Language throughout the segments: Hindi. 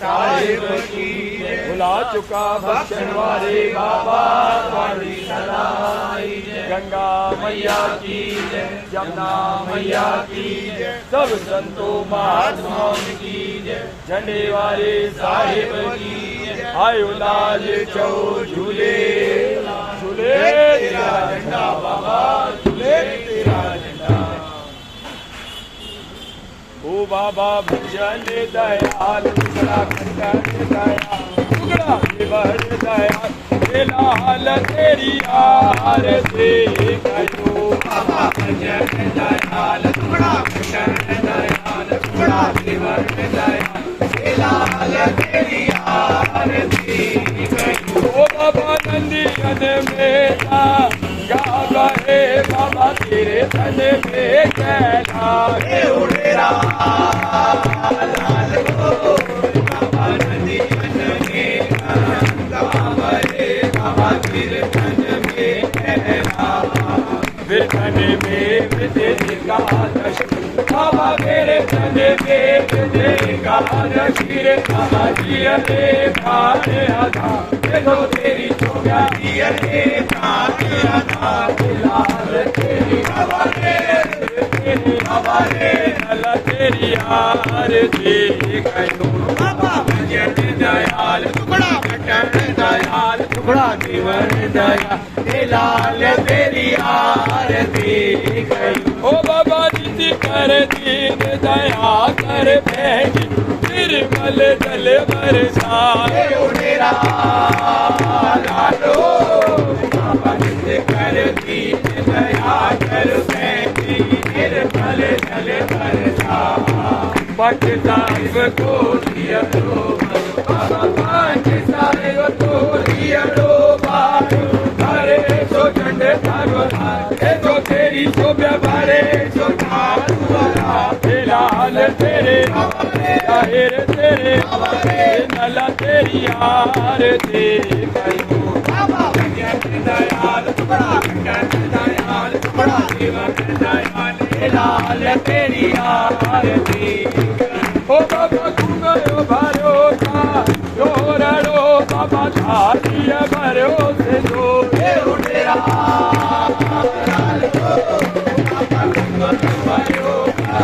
साहिब की भुला चुका बख्शन वाले बाबा वाली सदाई गंगा मैया की जमुना मैया की सब संतों महात्माओं की झंडे वाले साहिब की आयो लाल चौ झूले झूले तेरा झंडा बाबा झूले तेरा झंडा। ओ बाबा भजन दयाल टुकड़ा खंडन दयाल टुकड़ा विवर दयाल लाल तेरी आरती करो बाबा भजन दयाल टुकड़ा खंडन दयाल टुकड़ा विवर दयाल लाल तेरी आरती करो। ओ बाबा नंदियन मेरा गावा है बाबा तेरे तन में कैला रे उड़ेरा लाल हो बाबा नंदियन मेरा गावा है बाबा तेरे तन में कैला फिर तन में विदे का दर्शन बाबा मेरे तन में विदे का दर्शन बाबा जी रे भारे आधा देखो तेरी चोगा जी रे भारे आधा लाल तेरी हवाले तेरी हवाले लाल तेरी आरती करो बाबा भजन दयाल टुकड़ा बटन दयाल टुकड़ा जीवन दयाल लाल तेरी आरती करो। ओ बाबा जी कर दीन दया कर भेजी निर्मल जल बरसाए उड़ेरा लालो बाबा जी कर दीन दया कर भेजी निर्मल जल बरसाए पट साहिब को दिया लो बाबा पांच साहिब को दिया लो बारो हरे सो झंडे थारो तो तेरी शोभा बारे सो लाल तेरे जाहिर तेरे नला तेरी आरती करो बाबा भजन दयाल टुकड़ा खंडन दयाल टुकड़ा जीवन दयाल लाल तेरी आरती ओ बाबा कुंगो भरोसा जोरड़ो बाबा धारिया भरोसे दो उड़ेरा लाल हो बाबा कुंगो भरोसा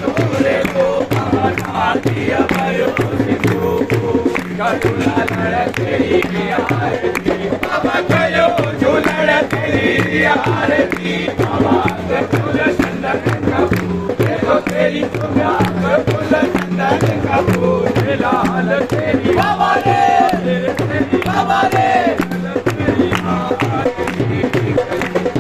जोरड़ो बाबा धारिया भरोसे दो झूला लड़ तेरी आरती बाबा कयो झूला तेरी आरती बाबा फूल चंदन कपूर देखो तेरी चुम्या फूल चंदन कपूर लाल तेरी बाबा रे बाबा रे तेरी आरती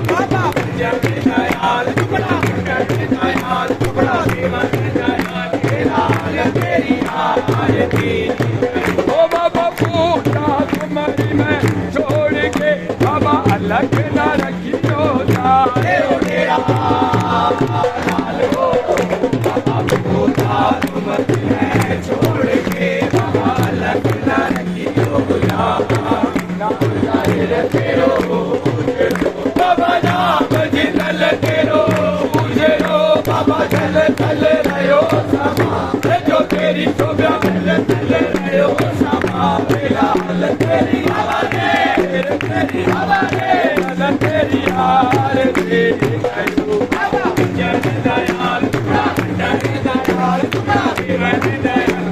बाबा भजन दयाल टुकड़ा खंडन दयाल टुकड़ा जीवन दयाल लाल तेरी आरती। ओ बाबा पूछा तुम्हारी मैं छोड़ के बाबा अलग न रखियो जाए उड़ेरा लाल हो बाबा पूछा तुम्हारी मैं छोड़ के बाबा अलग न रखियो जाए तेरो बाबा नाम जितल तेरो उजरो बाबा जल तल रहो समा जो तेरी शोभा जल तल रहो समा लाल तेरी हवाले तेरी हवाले लाल तेरी आरती करो बाबा भजन दयाल टुकड़ा खंडन दयाल टुकड़ा जीवन दयाल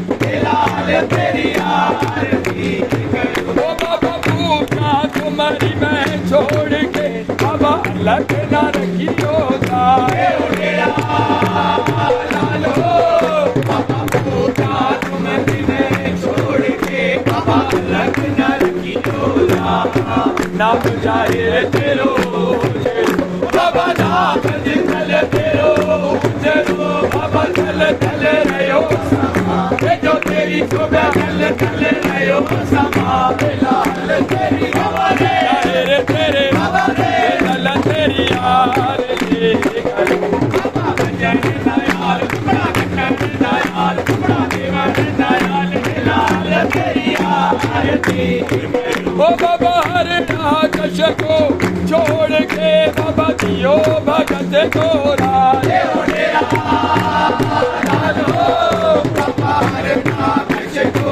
लाल तेरी आरती करो। ओ बाबा पूछा तुम्हारी मैं छोड़ के बाबा अलग न रखियो जाए उड़ेरा लाल हो बाबा पूछा तुम्हारी मैं छोड़ के बाबा अलग न रखियो जाए नाम जाए तेरो बाबा नाम जितल तेरो जरो बाबा चल चल रहो समा जो तेरी शोभा चल चल रहो समा लाल तेरी हवाले तेरे हवाले लाल तेरी आरती करो बाबा भजन दयाल टुकड़ा खंडन दयाल टुकड़ा जीवन दयाल लाल तेरी आरती। ओ बाबा हर नाच को छोड़ के बाबा जियो भगत को लाले उड़ेरा लाल हो बाबा हर नाच को